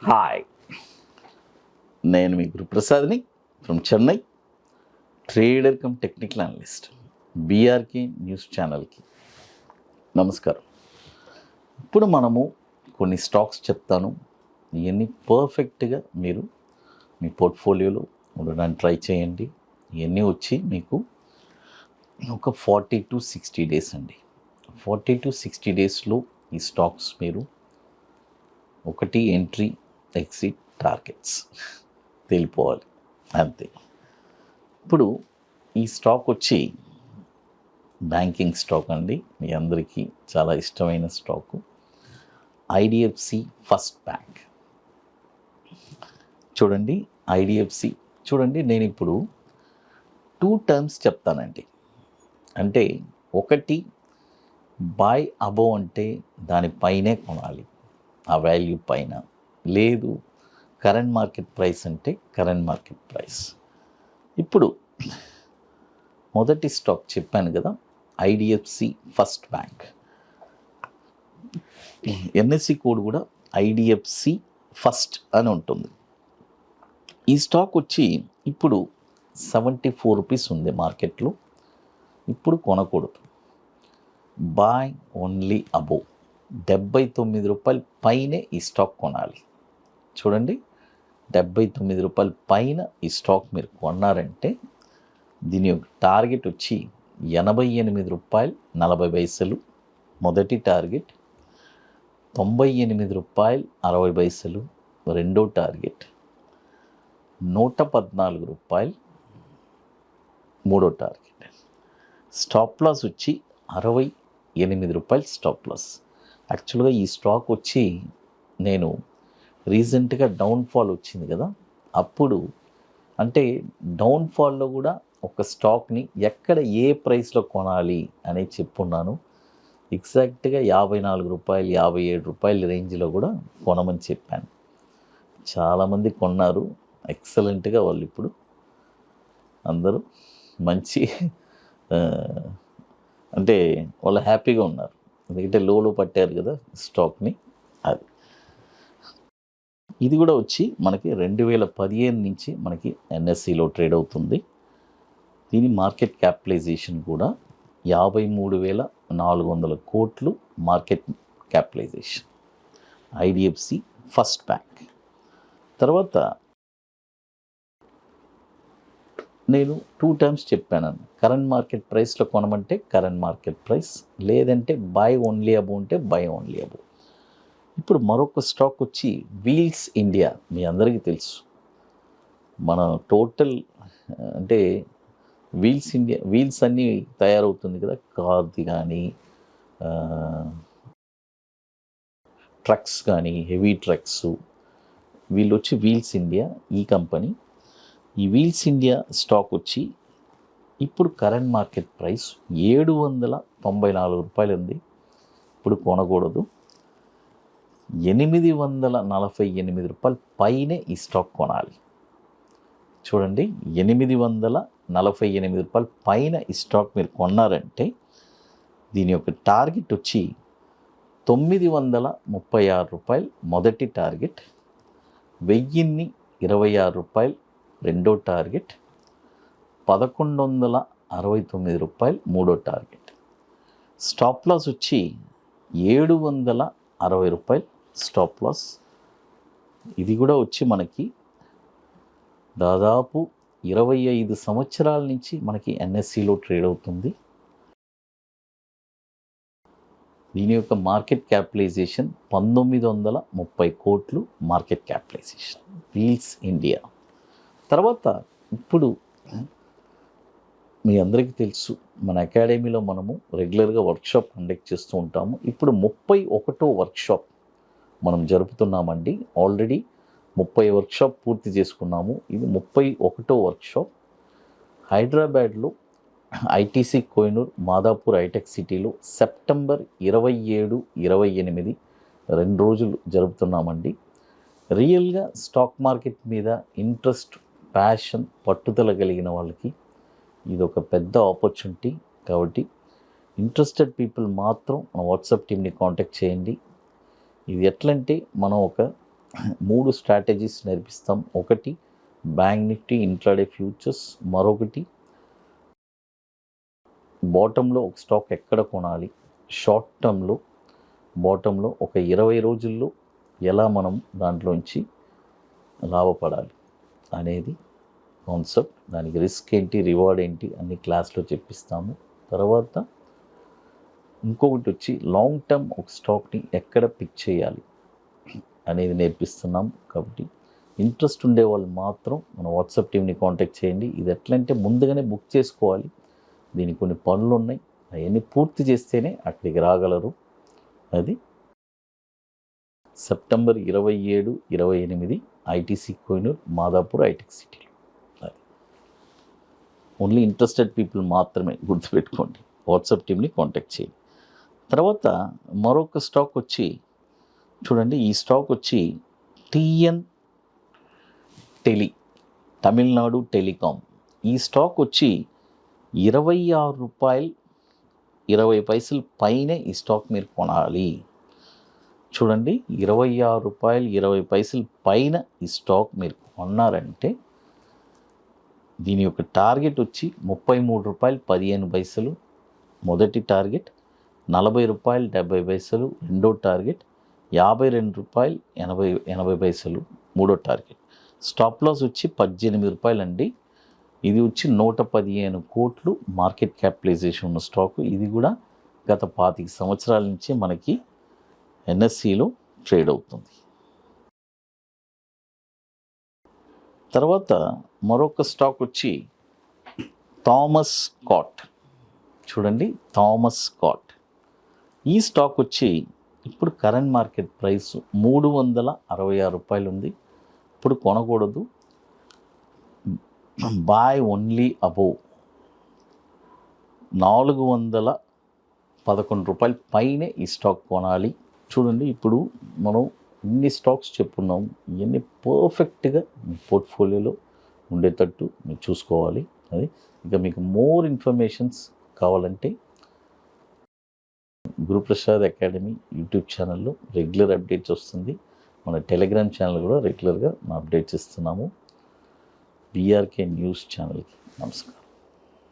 Hi, నేను మీ గురుప్రసాద్ని from Chennai, trader cum technical analyst, BRK news ఛానల్కి నమస్కారం. ఇప్పుడు మనము కొన్ని స్టాక్స్ చెప్తాను. ఇవన్నీ పర్ఫెక్ట్గా మీరు మీ పోర్ట్ఫోలియోలో ఉండడానికి ట్రై చేయండి. ఇవన్నీ వచ్చి మీకు ఒక 40 to 60 డేస్ అండి. 40 to 60 డేస్లో ఈ స్టాక్స్ మీరు ఒకటి ఎంట్రీ, ఎగ్జిట్, టార్గెట్స్ తెలిపోవాలి అంతే. ఇప్పుడు ఈ స్టాక్ వచ్చి బ్యాంకింగ్ స్టాక్ అండి. మీ అందరికీ చాలా ఇష్టమైన స్టాకు ఐడిఎఫ్సి ఫస్ట్ బ్యాంక్. చూడండి, ఐడిఎఫ్సి చూడండి, నేను ఇప్పుడు 2 టర్మ్స్ చెప్తానండి. అంటే ఒకటి బై అబోవ్ అంటే దానిపైనే కొనాలి, ఆ వాల్యూ పైన. లేదు కరెంట్ మార్కెట్ ప్రైస్ అంటే కరెంట్ మార్కెట్ ప్రైస్. ఇప్పుడు మొదటి స్టాక్ చెప్పాను కదా, IDFC first bank. NSC code కూడా ఐడిఎఫ్సి ఫస్ట్ అని ఉంటుంది. ఈ స్టాక్ వచ్చి ఇప్పుడు 74 రూపీస్ ఉంది మార్కెట్లో. ఇప్పుడు కొనకూడదు, బై ఓన్లీ అబోవ్ 79 రూపాయల పైనే ఈ స్టాక్ కొనాలి. చూడండి, 79 రూపాయల పైన ఈ స్టాక్ మీరు కొన్నారంటే దీని యొక్క టార్గెట్ వచ్చి 88 రూపాయలు 40 పైసలు మొదటి టార్గెట్, 98 రూపాయలు 60 పైసలు రెండో టార్గెట్, 114 రూపాయలు మూడో టార్గెట్. స్టాప్ లాస్ వచ్చి 68 రూపాయలు స్టాప్ లాస్. యాక్చువల్గా ఈ స్టాక్ వచ్చి నేను రీసెంట్గా డౌన్ఫాల్ వచ్చింది కదా, అప్పుడు అంటే డౌన్ఫాల్లో కూడా ఒక స్టాక్ని ఎక్కడ ఏ ప్రైస్లో కొనాలి అని చెప్పున్నాను. ఎగ్జాక్ట్గా 54 రూపాయలు 57 రూపాయల రేంజ్లో కూడా కొనమని చెప్పాను. చాలామంది కొన్నారు ఎక్సలెంట్గా. వాళ్ళు ఇప్పుడు అందరూ మంచి అంటే వాళ్ళు హ్యాపీగా ఉన్నారు, ఎందుకంటే లోలో పట్టారు కదా స్టాక్ని. అది ఇది కూడా వచ్చి మనకి 2015 నుంచి మనకి ఎన్ఎస్సిలో ట్రేడ్ అవుతుంది. దీని మార్కెట్ క్యాపిటలైజేషన్ కూడా 53,400 కోట్లు market capitalisation IDFC first bank. తర్వాత నేను 2 టర్మ్స్ చెప్పాను. కరెంట్ మార్కెట్ ప్రైస్లో కొనమంటే కరెంట్ మార్కెట్ ప్రైస్, లేదంటే బై ఓన్లీ అబోవ్ అంటే బై ఓన్లీ అబోవ్. ఇప్పుడు మరొక స్టాక్ వచ్చి వీల్స్ ఇండియా. మీ అందరికీ తెలుసు, మన టోటల్ అంటే వీల్స్ ఇండియా, వీల్స్ అన్నీ తయారవుతుంది కదా, కార్ది కానీ ట్రక్స్ కానీ హెవీ ట్రక్స్, వీళ్ళు వచ్చి వీల్స్ ఇండియా ఈ కంపెనీ. ఈ వీల్స్ ఇండియా స్టాక్ వచ్చి ఇప్పుడు కరెంట్ మార్కెట్ ప్రైస్ 794 రూపాయలు ఉంది. ఇప్పుడు కొనకూడదు, 848 రూపాయల పైనే ఈ స్టాక్ కొనాలి. చూడండి, 848 రూపాయల పైన ఈ స్టాక్ మీరు కొన్నారంటే దీని యొక్క టార్గెట్ వచ్చి 936 రూపాయలు మొదటి టార్గెట్, 1026 రూపాయలు రెండో టార్గెట్, 1169 రూపాయలు మూడో టార్గెట్. స్టాప్ లాస్ వచ్చి 760 రూపాయలు స్టాప్ లాస్. ఇది కూడా వచ్చి మనకి దాదాపు 25 సంవత్సరాల నుంచి మనకి ఎన్ఎస్సిలో ట్రేడ్ అవుతుంది. దీని యొక్క మార్కెట్ క్యాపిటలైజేషన్ 1930 కోట్లు మార్కెట్ క్యాపిటలైజేషన్ వీల్స్ ఇండియా. తర్వాత ఇప్పుడు మీ అందరికీ తెలుసు, మన అకాడమీలో మనము రెగ్యులర్గా వర్క్షాప్ కండక్ట్ చేస్తూ ఉంటాము. ఇప్పుడు 31వ వర్క్షాప్ మనం జరుపుతున్నామండి. ఆల్రెడీ 30 వర్క్షాప్ పూర్తి చేసుకున్నాము. ఇది 31వ వర్క్షాప్. హైదరాబాద్లో ఐటీసీ కోహినూర్ మాదాపూర్ హైటెక్ సిటీలో సెప్టెంబర్ 27, 28 2 రోజులు జరుపుతున్నామండి. రియల్గా స్టాక్ మార్కెట్ మీద ఇంట్రెస్ట్, ప్యాషన్, పట్టుదల కలిగిన వాళ్ళకి ఇది ఒక పెద్ద ఆపర్చునిటీ. కాబట్టి ఇంట్రెస్టెడ్ పీపుల్ మాత్రం మన వాట్సాప్ టీమ్ని కాంటాక్ట్ చేయండి. ఇది ఎట్లంటే మనం ఒక 3 స్ట్రాటజీస్ నేర్పిస్తాం. ఒకటి బ్యాంక్ నిఫ్టీ ఇంట్రాడే ఫ్యూచర్స్, మరొకటి బాటంలో ఒక స్టాక్ ఎక్కడ కొనాలి, షార్ట్ టర్మ్లో బాటంలో ఒక 20 రోజుల్లో ఎలా మనం దాంట్లోంచి లాభపడాలి అనేది కాన్సెప్ట్. దానికి రిస్క్ ఏంటి, రివార్డ్ ఏంటి అన్ని క్లాస్లో చెప్పిస్తాము. తర్వాత ఇంకొకటి వచ్చి లాంగ్ టర్మ్ ఒక స్టాక్ని ఎక్కడ పిక్ చేయాలి అనేది నేర్పిస్తున్నాం. కాబట్టి ఇంట్రెస్ట్ ఉండే వాళ్ళు మాత్రం మన వాట్సాప్ టీమ్ని కాంటాక్ట్ చేయండి. ఇది ఎట్లంటే ముందుగానే బుక్ చేసుకోవాలి. దీనికి కొన్ని పనులు ఉన్నాయి, అవన్నీ పూర్తి చేస్తేనే అక్కడికి రాగలరు. అది సెప్టెంబర్ 27, 28 ఐటీసీ కోహినూర్, మాదాపూర్ ఐటెక్ సిటీలో. అది ఓన్లీ ఇంట్రెస్టెడ్ పీపుల్ మాత్రమే, గుర్తుపెట్టుకోండి. వాట్సాప్ టీమ్ని కాంటాక్ట్ చేయండి. తర్వాత మరొక స్టాక్ వచ్చి చూడండి, ఈ స్టాక్ వచ్చి టీఎన్ టెలి, తమిళనాడు టెలికాం. ఈ స్టాక్ వచ్చి ₹26.20 పైనే ఈ స్టాక్ మీరు కొనాలి. చూడండి, ₹26.20 పైన ఈ స్టాక్ మీరు కొన్నారంటే దీని యొక్క టార్గెట్ వచ్చి ₹33.15 మొదటి టార్గెట్, ₹40.70 రెండో టార్గెట్, ₹52.80 మూడో టార్గెట్. స్టాప్ లాస్ వచ్చి ₹18 అండి. ఇది వచ్చి 115 కోట్లు మార్కెట్ క్యాపిటలైజేషన్ ఉన్న స్టాకు. ఇది కూడా గత 25 సంవత్సరాల నుంచి మనకి ఎన్ఎస్సిలో ట్రేడ్ అవుతుంది. తర్వాత మరొక స్టాక్ వచ్చి థామస్ స్కాట్. చూడండి, థామస్ స్కాట్. ఈ స్టాక్ వచ్చి ఇప్పుడు కరెంట్ మార్కెట్ ప్రైస్ ₹366 ఉంది. ఇప్పుడు కొనకూడదు, బాయ్ ఓన్లీ అబోవ్ ₹411 పైనే ఈ స్టాక్ కొనాలి. చూడండి, ఇప్పుడు మనం ఇన్ని స్టాక్స్ చెప్పున్నాం, ఇవన్నీ పర్ఫెక్ట్గా మీ పోర్ట్ఫోలియోలో ఉండేటట్టు మీరు చూసుకోవాలి. అది ఇంకా మీకు మోర్ ఇన్ఫర్మేషన్స్ కావాలంటే గురుప్రసాద్ అకాడమీ యూట్యూబ్ ఛానల్లో రెగ్యులర్ అప్డేట్స్ వస్తుంది. మన టెలిగ్రామ్ ఛానల్ కూడా రెగ్యులర్గా అప్డేట్స్ ఇస్తున్నాము. బీఆర్కే న్యూస్ ఛానల్కి నమస్కారం.